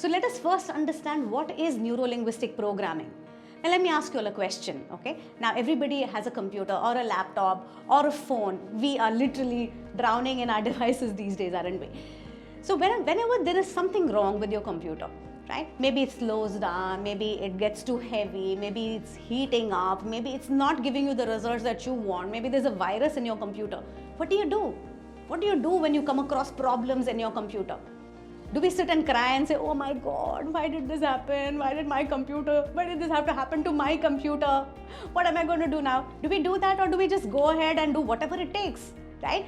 So let us first understand what is neuro-linguistic programming. Now let me ask you all a question, okay? Now everybody has a computer or a laptop or a phone. We are literally drowning in our devices these days, aren't we? So whenever there is something wrong with your computer, right? Maybe it slows down, maybe it gets too heavy, maybe it's heating up, maybe it's not giving you the results that you want, maybe there's a virus in your computer. What do you do? What do you do when you come across problems in your computer? Do we sit and cry and say, oh my God, why did this happen? Why did this have to happen to my computer? What am I going to do now? Do we do that, or do we just go ahead and do whatever it takes, right?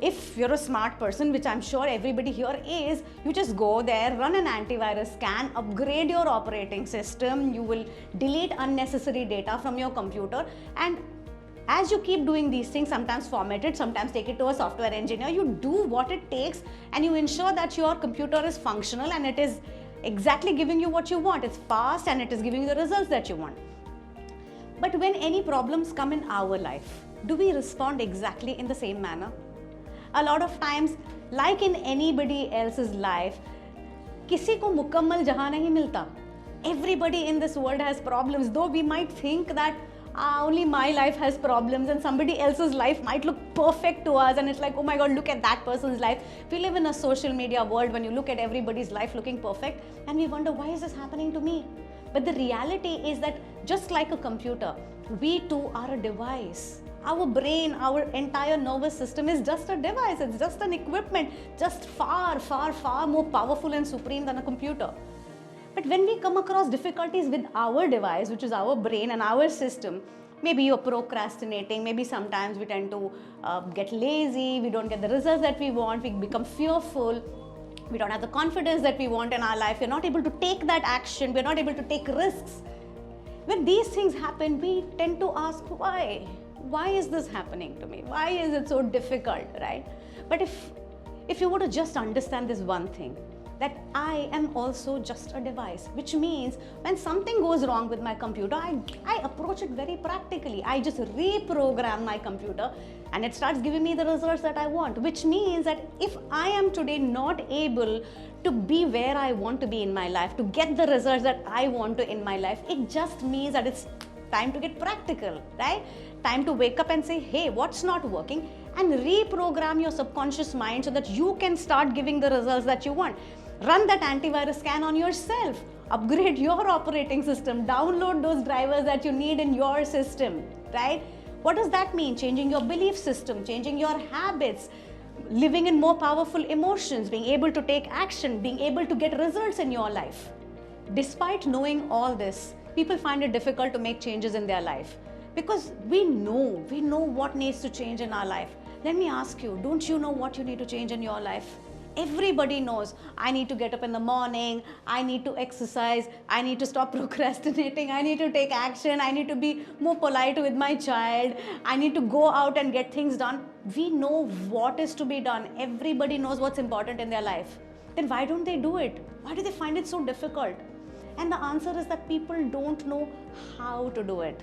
If you're a smart person, which I'm sure everybody here is, you just go there, run an antivirus scan, upgrade your operating system, you will delete unnecessary data from your computer, and as you keep doing these things, sometimes format it, sometimes take it to a software engineer, you do what it takes and you ensure that your computer is functional and it is exactly giving you what you want. It's fast and it is giving you the results that you want. But when any problems come in our life, do we respond exactly in the same manner? A lot of times, like in anybody else's life, किसी को मुकम्मल जहां नहीं मिलता. Everybody in this world has problems, though we might think that only my life has problems and somebody else's life might look perfect to us, and it's like, oh my God, look at that person's life. We live in a social media world when you look at everybody's life looking perfect and we wonder, why is this happening to me? But the reality is that just like a computer, we too are a device. Our brain, our entire nervous system is just a device. It's just an equipment, just far, far, far more powerful and supreme than a computer. But when we come across difficulties with our device, which is our brain and our system, maybe you're procrastinating, maybe sometimes we tend to get lazy, we don't get the results that we want, we become fearful, we don't have the confidence that we want in our life, we're not able to take that action, we're not able to take risks. When these things happen, we tend to ask, why? Why is this happening to me? Why is it so difficult, right? But if you were to just understand this one thing, that I am also just a device, which means when something goes wrong with my computer, I approach it very practically. I just reprogram my computer and it starts giving me the results that I want, which means that if I am today not able to be where I want to be in my life, to get the results that I want to in my life, it just means that it's time to get practical, right? Time to wake up and say, hey, what's not working? And reprogram your subconscious mind so that you can start giving the results that you want. Run that antivirus scan on yourself, upgrade your operating system, download those drivers that you need in your system, right? What does that mean? Changing your belief system, changing your habits, living in more powerful emotions, being able to take action, being able to get results in your life. Despite knowing all this, people find it difficult to make changes in their life because we know what needs to change in our life. Let me ask you, don't you know what you need to change in your life? Everybody knows, I need to get up in the morning, I need to exercise, I need to stop procrastinating, I need to take action, I need to be more polite with my child, I need to go out and get things done. We know what is to be done. Everybody knows what's important in their life. Then why don't they do it? Why do they find it so difficult? And the answer is that people don't know how to do it.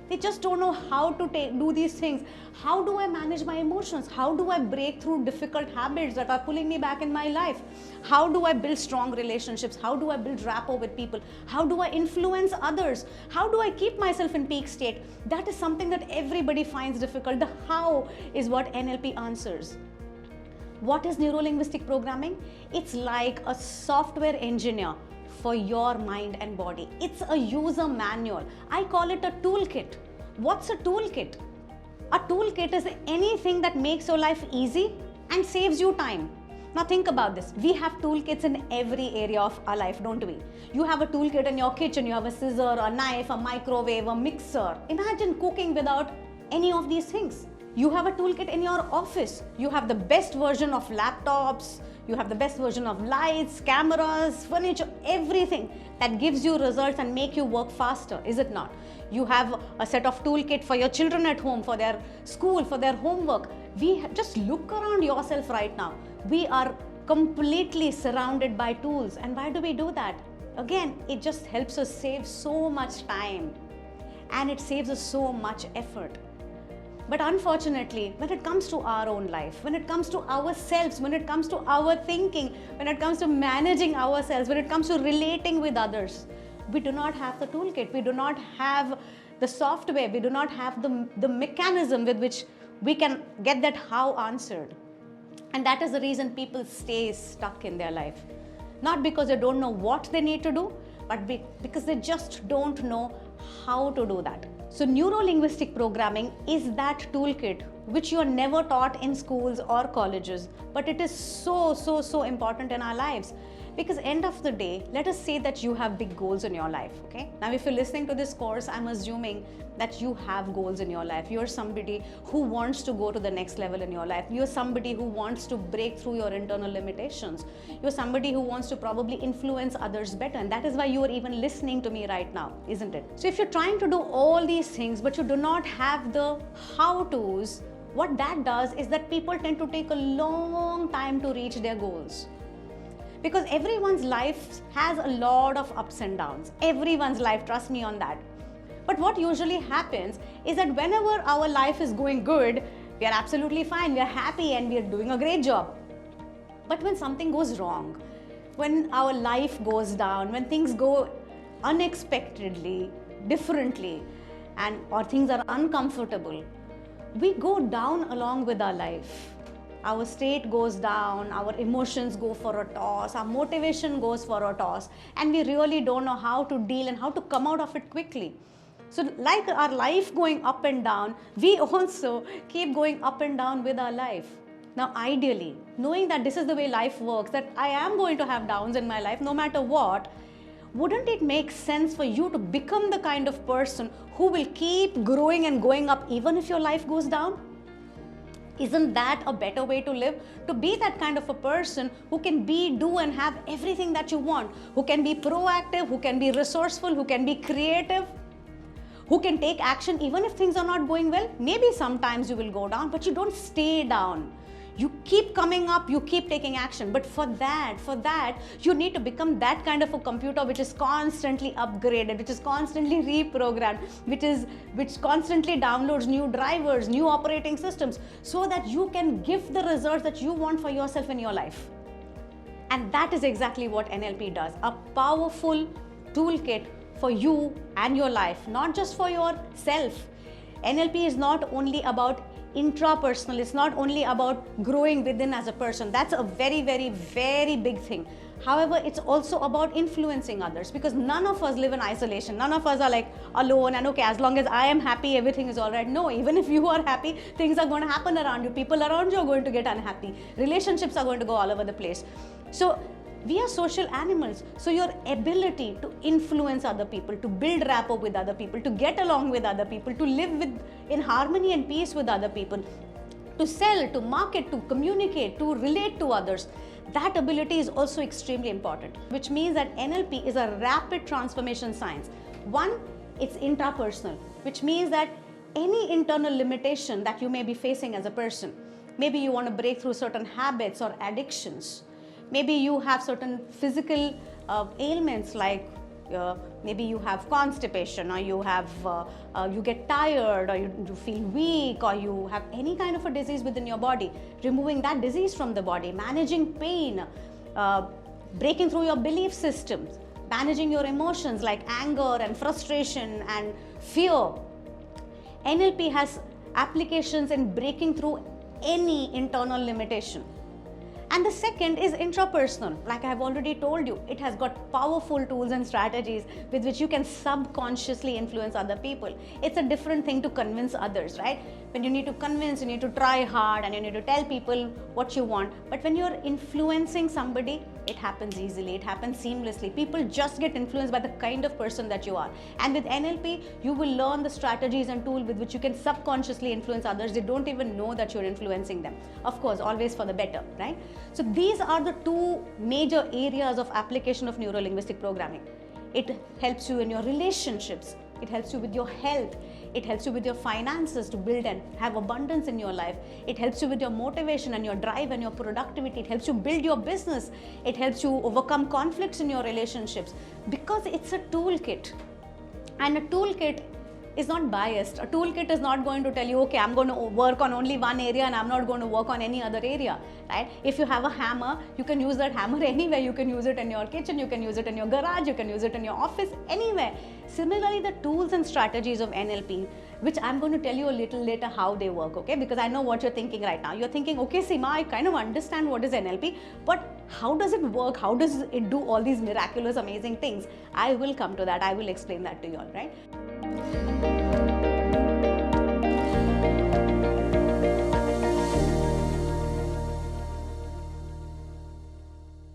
They just don't know how to do these things. How do I manage my emotions? How do I break through difficult habits that are pulling me back in my life? How do I build strong relationships? How do I build rapport with people? How do I influence others? How do I keep myself in peak state? That is something that everybody finds difficult. The how is what NLP answers. What is neuro-linguistic programming? It's like a software engineer for your mind and body. It's a user manual. I call it a toolkit. What's a toolkit? A toolkit is anything that makes your life easy and saves you time. Now think about this. We have toolkits in every area of our life, don't we? You have a toolkit in your kitchen. You have a scissor, a knife, a microwave, a mixer. Imagine cooking without any of these things. You have a toolkit in your office. You have the best version of laptops. You have the best version of lights, cameras, furniture, everything that gives you results and make you work faster, is it not? You have a set of toolkit for your children at home, for their school, for their homework. Just look around yourself right now. We are completely surrounded by tools. And why do we do that? Again, it just helps us save so much time and it saves us so much effort. But unfortunately, when it comes to our own life, when it comes to ourselves, when it comes to our thinking, when it comes to managing ourselves, when it comes to relating with others, we do not have the toolkit, we do not have the software, we do not have the mechanism with which we can get that how answered. And that is the reason people stay stuck in their life. Not because they don't know what they need to do, but because they just don't know how to do that. So Neuro Linguistic programming is that toolkit which you are never taught in schools or colleges, but it is so important in our lives. Because end of the day, let us say that you have big goals in your life, okay? Now, if you're listening to this course, I'm assuming that you have goals in your life. You're somebody who wants to go to the next level in your life. You're somebody who wants to break through your internal limitations. You're somebody who wants to probably influence others better. And that is why you are even listening to me right now, isn't it? So if you're trying to do all these things, but you do not have the how-tos, what that does is that people tend to take a long time to reach their goals. Because everyone's life has a lot of ups and downs. Everyone's life, trust me on that. But what usually happens is that whenever our life is going good, we are absolutely fine, we are happy and we are doing a great job. But when something goes wrong, when our life goes down, when things go unexpectedly, differently, or things are uncomfortable, we go down along with our life. Our state goes down, our emotions go for a toss, our motivation goes for a toss, and we really don't know how to deal and how to come out of it quickly. So like our life going up and down, we also keep going up and down with our life. Now ideally, knowing that this is the way life works, that I am going to have downs in my life no matter what, wouldn't it make sense for you to become the kind of person who will keep growing and going up even if your life goes down? Isn't that a better way to live? To be that kind of a person who can be, do and have everything that you want, who can be proactive, who can be resourceful, who can be creative, who can take action even if things are not going well. Maybe sometimes you will go down, but you don't stay down. You keep coming up, you keep taking action. But for that, you need to become that kind of a computer which is constantly upgraded, which is constantly reprogrammed, which constantly downloads new drivers, new operating systems, so that you can give the results that you want for yourself in your life. And that is exactly what NLP does. A powerful toolkit for you and your life, not just for yourself. NLP is not only about intrapersonal, it's not only about growing within as a person. That's a very big thing. However, it's also about influencing others, because none of us live in isolation. None of us are like alone and okay, as long as I am happy, everything is all right. No, even if you are happy, things are going to happen around you. People around you are going to get unhappy. Relationships are going to go all over the place. So we are social animals. So your ability to influence other people, to build rapport with other people, to get along with other people, to live in harmony and peace with other people, to sell, to market, to communicate, to relate to others, that ability is also extremely important, which means that NLP is a rapid transformation science. One, it's intrapersonal, which means that any internal limitation that you may be facing as a person, maybe you want to break through certain habits or addictions, maybe you have certain physical ailments like maybe you have constipation, or you get tired, or you feel weak, or you have any kind of a disease within your body. Removing that disease from the body, managing pain, breaking through your belief systems, managing your emotions like anger and frustration and fear. NLP has applications in breaking through any internal limitation. And the second is intrapersonal. Like I have already told you, it has got powerful tools and strategies with which you can subconsciously influence other people. It's a different thing to convince others, right? When you need to convince, you need to try hard and you need to tell people what you want. But when you're influencing somebody, it happens easily, it happens seamlessly. People just get influenced by the kind of person that you are. And with NLP, you will learn the strategies and tools with which you can subconsciously influence others. They don't even know that you're influencing them. Of course, always for the better, right? So these are the two major areas of application of neuro-linguistic programming. It helps you in your relationships. It helps you with your health. It helps you with your finances to build and have abundance in your life. It helps you with your motivation and your drive and your productivity. It helps you build your business. It helps you overcome conflicts in your relationships, because it's a toolkit. And a toolkit is not biased. A toolkit is not going to tell you, okay, I'm going to work on only one area and I'm not going to work on any other area, right? If you have a hammer, you can use that hammer anywhere. You can use it in your kitchen, you can use it in your garage, you can use it in your office, anywhere. Similarly, the tools and strategies of NLP, which I'm going to tell you a little later how they work, okay? Because I know what you're thinking right now. You're thinking, okay, Seema, I kind of understand what is NLP, but how does it work? How does it do all these miraculous, amazing things? I will come to that. I will explain that to you all, right?